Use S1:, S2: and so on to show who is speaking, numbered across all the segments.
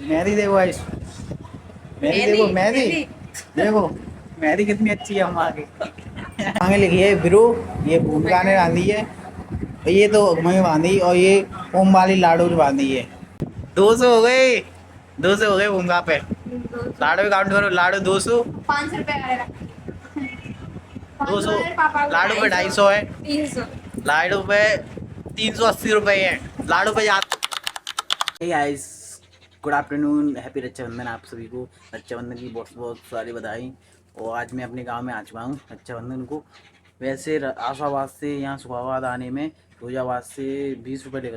S1: मेहंदी देखो गाइस, मेहंदी देखो, मेहंदी देखो, मेहंदी कितनी अच्छी है अम्मा की। आगे लिखी है ब्रो, ये भूमिका ने बांधी है, ये तो मैं बांधी, और ये ओम वाली लाडू ने बांधी है। 200 हो गए, 200 हो गए भूमिका पे। लाडू काउंट करो, लाडू 200,
S2: 5 रुपए
S1: 200, लाडू पे 250 है,
S2: 300।
S1: लाडू पे 380 रुपए है, लाडू पे याद। Hey guys, good afternoon, happy Rakshabandhan आप सभी को। रक्षाबंधन की बहुत बहुत सारी बधाई। और आज मैं अपने गांव में आ चुका हूँ रक्षाबंधन को। वैसे आशाबाद से यहाँ सुहाबाद आने में फिरोजाबाद से 20 रुपये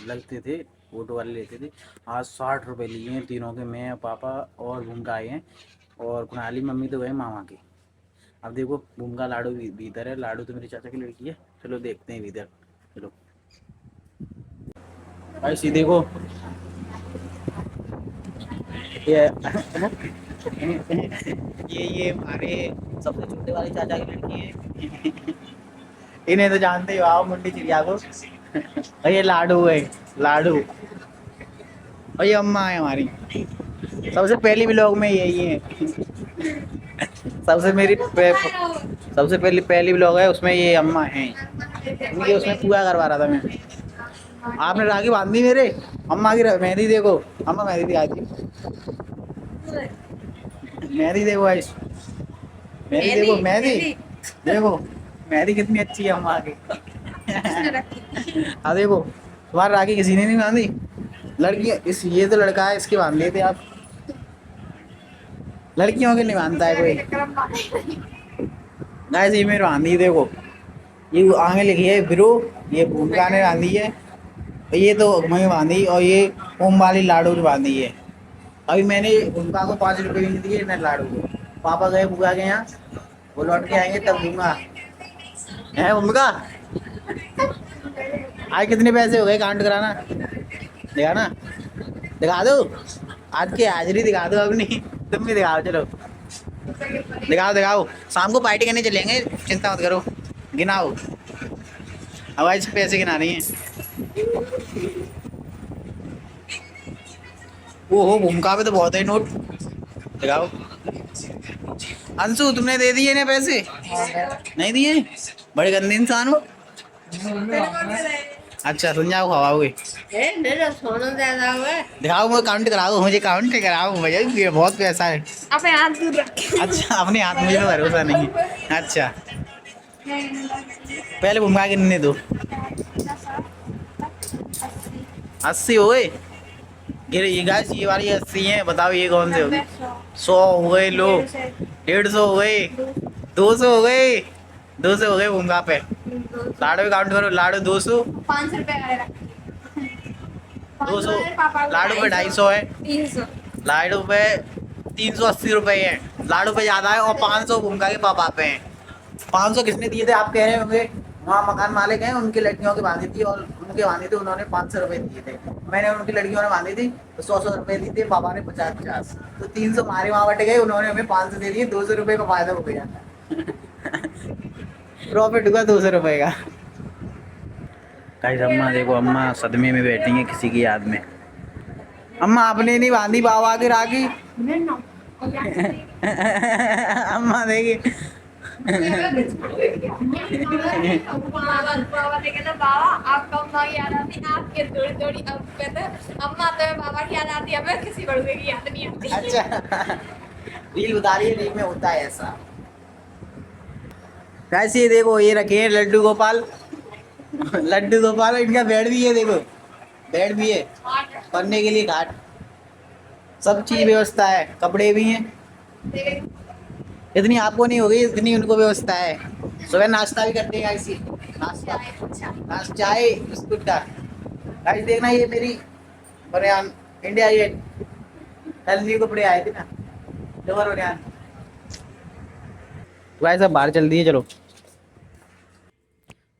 S1: लगते थे, ऑटो वाले लेते थे। आज 60 रुपये लिए हैं तीनों के, मैं पापा और भूमिका आए हैं, और कुणाली मम्मी तो गए मामा के। अब देखो भूमिका लाडू भीतर है, लाडू तो मेरे चाचा की लड़की है। चलो देखते हैं भीतर, चलो ऐसी देखो ये ये हमारे सबसे छोटे वाले चाचा की लड़की है। इन्हें तो जानते ही हो, आओ मुंडी चिड़िया को। और ये लाडू है, लाडू। और ये अम्मा है हमारी, सबसे पहली व्लॉग में यही है। सबसे पहली व्लॉग है, उसमें ये अम्मा है। इनकी उसमें पूजा करवा रहा था मैं। आपने राखी बांधी मेरे अम्मा की। मेहंदी देखो अम्मा, मेहंदी दिखा दी, मेहंदी देखो गाइस, मेहंदी देखो, मेहंदी देखो, मेहंदी कितनी अच्छी है अम्मा की। हाँ देखो, तुम्हारी राखी किसी ने नहीं बांधी। लड़की इस, ये तो लड़का है, इसके बांध लेते आप, लड़कियों के नहीं बांधता है कोई। गाइस ये मेरे बांधी देखो, ये आगे लिखी है ब्रो, ये भूमिका ने बांधी है, ये तो मैं बांधी, और ये ओम वाली लाडू ने बांधी है। अभी मैंने भूमिका को 5 रुपए नहीं दिए ना लाडू को। पापा गए बुआ के यहाँ, वो लौट के आएंगे तब दूंगा। है भूमिका, आज कितने पैसे हो गए काउंट कराना, दिखा ना, दिखा दो, आज की हाजिरी दिखा दो अपनी। तुम भी दिखाओ, चलो दिखाओ दिखाओ, शाम को पार्टी करने चलेंगे, चिंता मत करो। गिनाओ, अब आज पैसे गिना रही हैं। ओहो भूमिका पे तो बहुत है नोट, दिखाओ। अंशु तुमने दे दिए ना पैसे, नहीं दिए, बड़े गंदे इंसान हो। अच्छा सुन जाओ, खवाओगे, दिखाओ, मुझे काउंट कराओ, मुझे काउंट कराओ भैया, ये बहुत पैसा है।
S2: अपने हाथ दूर रख।
S1: अच्छा अपने हाथ, मुझे तो भरोसा नहीं है। अच्छा पहले भूमिका गिनने दो। 80 हो गए, ये गाइस ये वाली 80 है, बताओ ये कौन से हो गए। 100 हो गए, लो 150 हो गए, 200 हो गए, 200 हो गए भूमिका पे। लाडू भी काउंट करो, लाडू 200,
S2: 5 रुपए
S1: 200, लाडू पे 250 है,
S2: 300।
S1: लाडू पे 380 रुपए है, लाडू पे ज्यादा है, और 500 भूमिका के पापा पे हैं। 500 किसने दिए थे आप कह रहे होंगे, वहाँ मकान मालिक हैं, उनकी लड़कियों की बांधी थी, और उनके बांधी थी, उन्होंने 500 रुपए दिए थे। मैंने उनकी लड़कियों ने बांधी थी तो 100 रुपए दिए थे, पापा ने 50 तो 300 हमारे वहाँ बट गए, उन्होंने हमें 500 दे दिए, 200 रुपए का फायदा हो गया। प्रॉफिट हुआ 200 रुपए का। गाइस अम्मा देखो, अम्मा सदमे में बैठी हैं किसी की याद में। अम्मा आपने नहीं बांधी बाबा की राखी। अम्मा देखिए,
S2: बाबा ने कहता बाबा आपका अम्मा की याद आती, आपके थोड़ी थोड़ी, अब कहते अम्मा तो बाबा की याद आती है, हमें किसी बड़े की याद नहीं आती।
S1: अच्छा रील बता रही है, रील में होता है ऐसा। कैसे ये देखो, ये रखे हैं लड्डू गोपाल, लड्डू गोपाल, इनका बेड भी है, देखो बेड भी है, पढ़ने के लिए घाट, सब चीज व्यवस्था है, कपड़े भी हैं। इतनी आपको नहीं होगी, इतनी उनको व्यवस्था है। सुबह नाश्ता भी करते हैं ऐसी, नाश्ता, नाश्ता चाय बिस्कुट का। गाइस देखना, ये मेरी बनियान इंडिया गेट, कल न्यू कपड़े आए थे ना, लोअर बनियान। गाइस अब बाहर चल दिए, चलो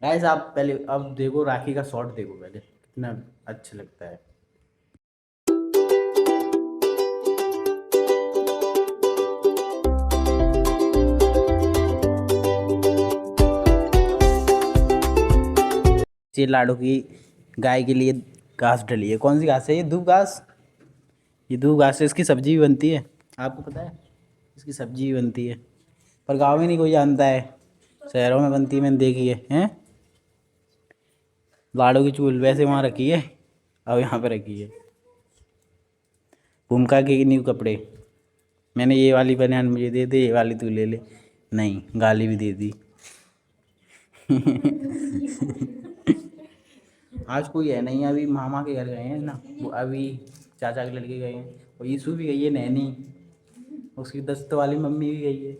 S1: गाइस आप पहले अब देखो राखी का शॉट देखो, पहले कितना अच्छा लगता है। ये लाडू की गाय के लिए घास डली है, कौन सी घास है ये, दूब घास, ये दूब घास से इसकी सब्जी भी बनती है, आपको पता है? इसकी सब्जी भी बनती है, पर गाँव में नहीं कोई जानता है, शहरों में बनती है, मैंने देखी है। हैं लाड़ू की चूल वैसे वहाँ रखी है, अब यहाँ पे रखी है। भूमिका के न्यू कपड़े, मैंने ये वाली बनियान मुझे दे दे, ये वाली तू ले ले, नहीं गाली भी दे दी। आज कोई है नहीं, अभी मामा के घर गए हैं ना वो, अभी चाचा के लड़के गए हैं, और यीशु भी गई है, नैनी, उसकी दस्त वाली मम्मी भी गई है।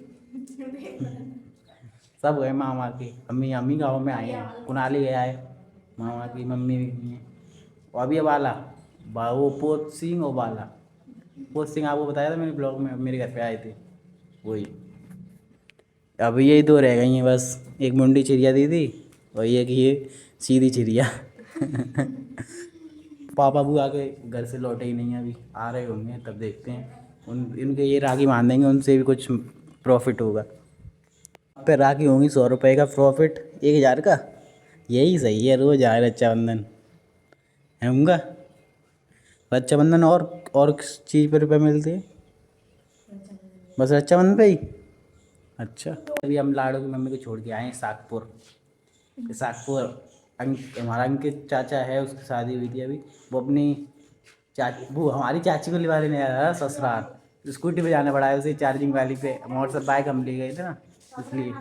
S1: सब गए मामा की, अम्मी अम्मी गाँव में आए हैं, कुनाली गया है, मामा की मम्मी भी गई हैं, और अभी बाला वो पोत सिंह और बाला, पोत सिंह आपको बताया था मैंने ब्लॉग में, मेरे घर पे आए थे वही। अब यही दो रह गई हैं बस, एक मुंडी चिड़िया दी थी और एक ये सीधी चिड़िया। पापा बुआ के घर से लौटे ही नहीं, अभी आ रहे होंगे तब देखते हैं, इनके ये राखी बांध देंगे, उनसे भी कुछ प्रॉफिट होगा। पे राखी होंगी 100 रुपये का प्रॉफिट, 1000 का, यही सही है, रोज आए रक्षाबंधन है उनका। रक्षाबंधन और किस चीज़ पर रुपये मिलते हैं? बस रक्षाबंधन पे ही। अच्छा, अभी हम लाड़ू की मम्मी को छोड़ के आए हैं सागपुर। हमारा अंकित चाचा है, उसकी शादी हुई थी अभी, वो अपनी वो हमारी चाची को लिवा लेने आया था ससुराल, स्कूटी पे जाना पड़ा है उसे, चार्जिंग वाली पे, मोटर बाइक हम ले गए थे ना इसलिए।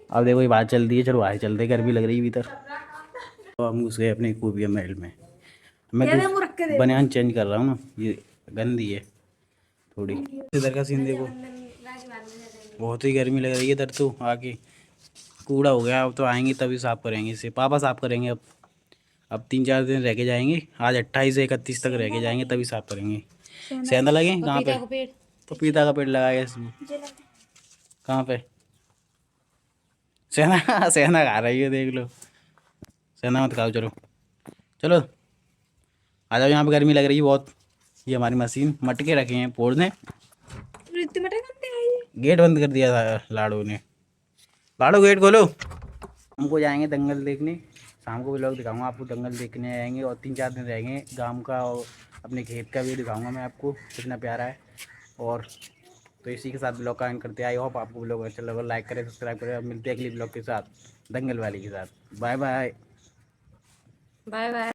S1: अब देखो ये बात चल रही है, चलो आए चलते, गर्मी लग रही है भीतर, तो हम घुस गए अपने खूबिया महल में। मैं बनियान चेंज कर रहा हूँ ना, ये गंदी है थोड़ी। इधर का सीन देखो, बहुत ही गर्मी लग रही है इधर तो, आके कूड़ा हो गया, अब तो आएंगे तभी साफ़ करेंगे इसे, पापा साफ़ करेंगे अब 3-4 दिन रह के जाएंगे, आज 28 से 31 तक रह के जाएंगे तभी साफ़ करेंगे। सेंधा लगे कहाँ पे? पपीता का पेड़ लगाया इसमें, कहाँ पे? सेना सेना खा रही है, देख लो, सेना मत खाओ, चलो चलो आ जाओ, यहाँ पे गर्मी लग रही है बहुत। ये हमारी मशीन, मटके रखे हैं फोड़ने, गेट बंद कर दिया था लाड़ू ने, लाड़ू गेट खोलो। हमको जाएंगे दंगल देखने, शाम को भी लोग दिखाऊंगा आपको, दंगल देखने आएंगे, और 3-4 दिन रहेंगे गांव का, और अपने खेत का भी दिखाऊंगा मैं आपको कितना प्यारा है। और तो इसी के साथ ब्लॉग का एंड करते हैं। आई होप आपको ब्लॉग अच्छा लगा, लाइक करें, सब्सक्राइब करें, और मिलते हैं अगली ब्लॉग के साथ, दंगल वाली के साथ। Bye bye.
S2: Bye bye.